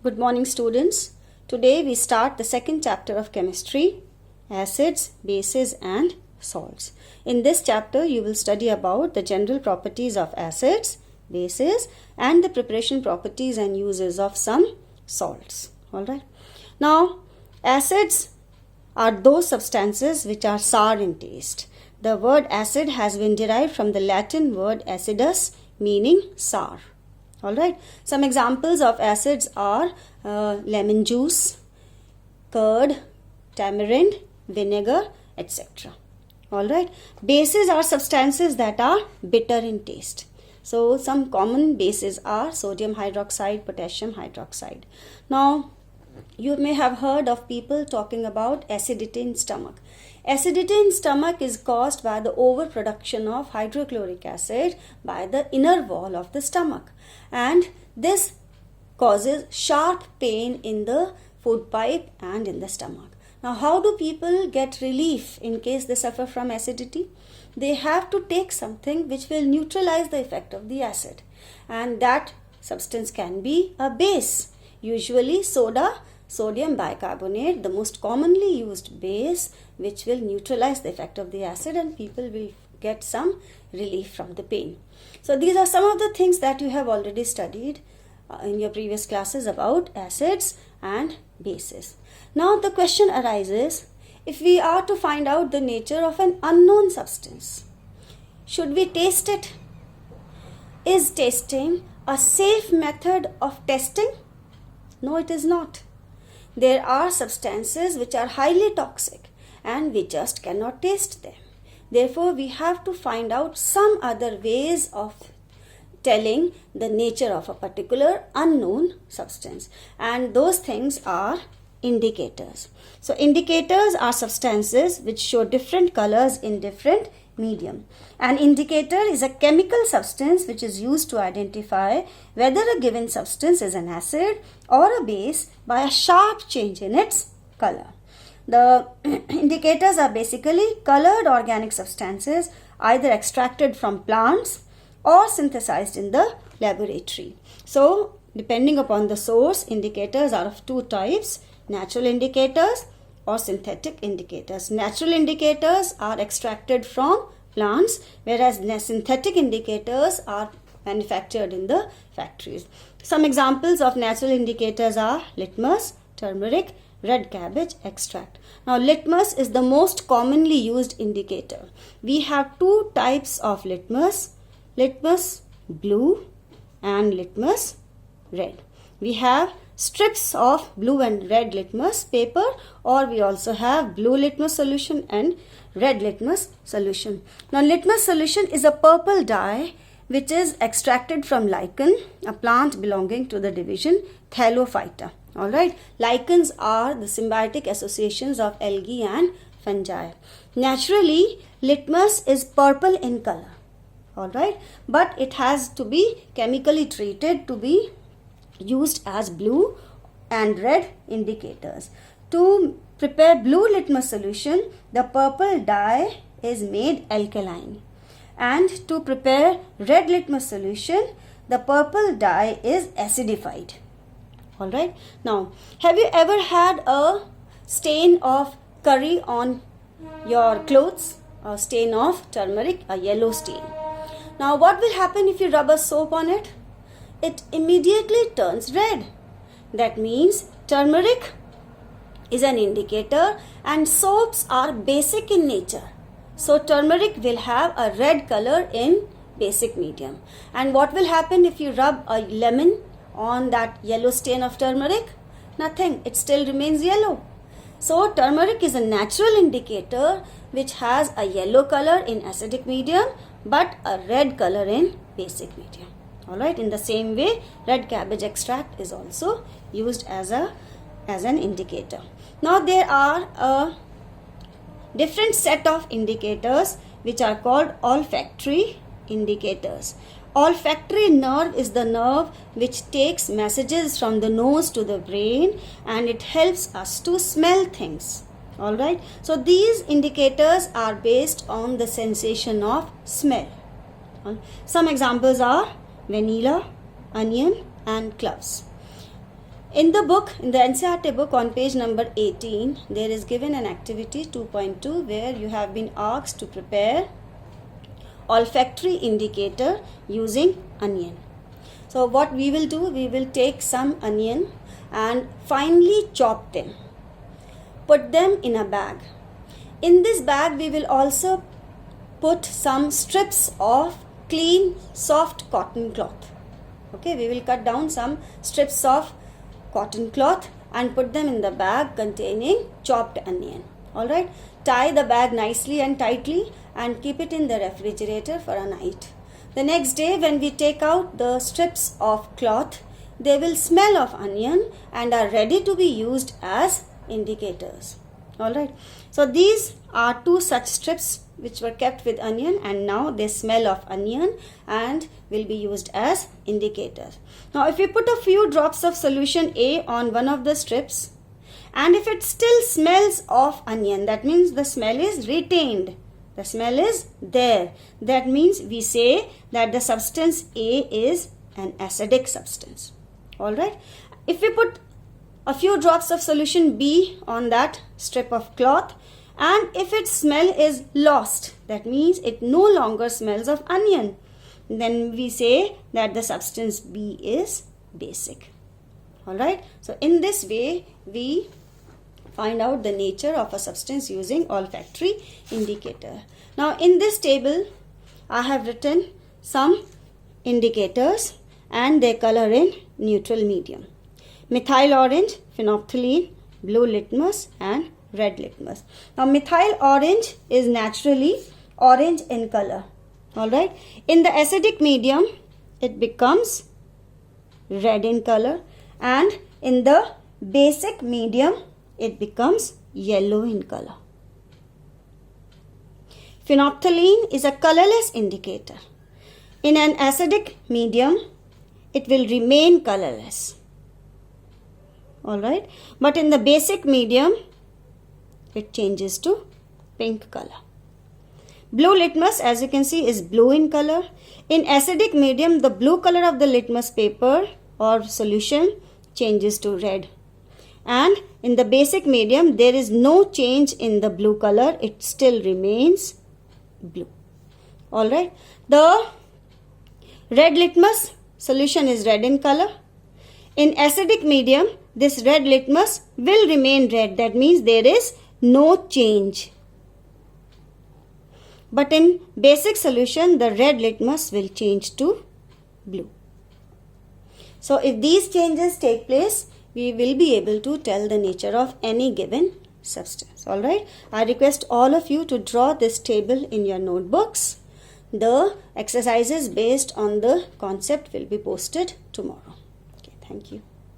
Good morning, students. Today we start the second chapter of chemistry, acids, bases and salts. In this chapter you will study about the general properties of acids, bases and the preparation properties and uses of some salts. Alright. Now, acids are those substances which are sour in taste. The word acid has been derived from the Latin word acidus, meaning sour. Alright, some examples of acids are lemon juice, curd, tamarind, vinegar, etc. Alright, bases are substances that are bitter in taste. So, some common bases are sodium hydroxide, potassium hydroxide. Now, you may have heard of people talking about acidity in stomach. Acidity in stomach is caused by the overproduction of hydrochloric acid by the inner wall of the stomach, and this causes sharp pain in the food pipe and in the stomach. Now, how do people get relief in case they suffer from acidity? They have to take something which will neutralize the effect of the acid, and that substance can be a base, usually sodium bicarbonate, the most commonly used base, which will neutralize the effect of the acid and people will get some relief from the pain. So these are some of the things that you have already studied in your previous classes about acids and bases. Now the question arises, if we are to find out the nature of an unknown substance, should we taste it? Is tasting a safe method of testing? No, it is not. There are substances which are highly toxic and we just cannot taste them. Therefore, we have to find out some other ways of telling the nature of a particular unknown substance, and those things are indicators. So, indicators are substances which show different colors in different medium. An indicator is a chemical substance which is used to identify whether a given substance is an acid or a base by a sharp change in its color. The indicators are basically colored organic substances either extracted from plants or synthesized in the laboratory. So, depending upon the source, indicators are of two types: natural indicators or synthetic indicators. Natural indicators are extracted from plants, whereas synthetic indicators are manufactured in the factories. Some examples of natural indicators are litmus, turmeric, red cabbage extract. Now, litmus is the most commonly used indicator. We have two types of litmus blue and litmus red. We have strips of blue and red litmus paper, or we also have blue litmus solution and red litmus solution. Now, litmus solution is a purple dye which is extracted from lichen, a plant belonging to the division Thallophyta. Alright, lichens are the symbiotic associations of algae and fungi. Naturally, litmus is purple in color. Alright, but it has to be chemically treated to be used as blue and red indicators. To prepare blue litmus solution, the purple dye is made alkaline, and to prepare red litmus solution, the purple dye is acidified. Alright, now have you ever had a stain of curry on your clothes, a stain of turmeric, a yellow stain? Now what will happen if you rub a soap on it? It immediately turns red. That means turmeric is an indicator and soaps are basic in nature. So turmeric will have a red color in basic medium. And what will happen if you rub a lemon on that yellow stain of turmeric? Nothing, it still remains yellow. So turmeric is a natural indicator which has a yellow color in acidic medium but a red color in basic medium. Alright, in the same way, red cabbage extract is also used as an indicator. Now there are a different set of indicators which are called olfactory indicators. Olfactory nerve is the nerve which takes messages from the nose to the brain and it helps us to smell things. Alright, so these indicators are based on the sensation of smell. Some examples are vanilla, onion and cloves. In the book, in the NCERT book on page number 18, there is given an activity 2.2 where you have been asked to prepare olfactory indicator using onion. So what we will do, we will take some onion and finely chop them. Put them in a bag. In this bag, we will also put some strips of clean, soft cotton cloth. Okay, we will cut down some strips of cotton cloth and put them in the bag containing chopped onion. Alright, tie the bag nicely and tightly and keep it in the refrigerator for a night. The next day when we take out the strips of cloth, they will smell of onion and are ready to be used as indicators. Alright, so these are two such strips which were kept with onion and now they smell of onion and will be used as indicators. Now if we put a few drops of solution A on one of the strips and if it still smells of onion, that means the smell is retained. The smell is there. That means we say that the substance A is an acidic substance. Alright. If we put a few drops of solution B on that strip of cloth and if its smell is lost, that means it no longer smells of onion, then we say that the substance B is basic. Alright. So in this way we find out the nature of a substance using olfactory indicator. Now in this table I have written some indicators and their color in neutral medium. Methyl orange, phenolphthalein, blue litmus and red litmus. Now methyl orange is naturally orange in color. Alright. In the acidic medium it becomes red in color and in the basic medium it becomes yellow in color. Phenolphthalein is a colorless indicator. In an acidic medium it will remain colorless. Alright. But in the basic medium it changes to pink color. Blue litmus, as you can see, is blue in color. In acidic medium, the blue color of the litmus paper or solution changes to red. And in the basic medium, there is no change in the blue color. It still remains blue. Alright. The red litmus solution is red in color. In acidic medium, this red litmus will remain red. That means there is no change. But in basic solution, the red litmus will change to blue. So if these changes take place, we will be able to tell the nature of any given substance. Alright. I request all of you to draw this table in your notebooks. The exercises based on the concept will be posted tomorrow. Okay, thank you.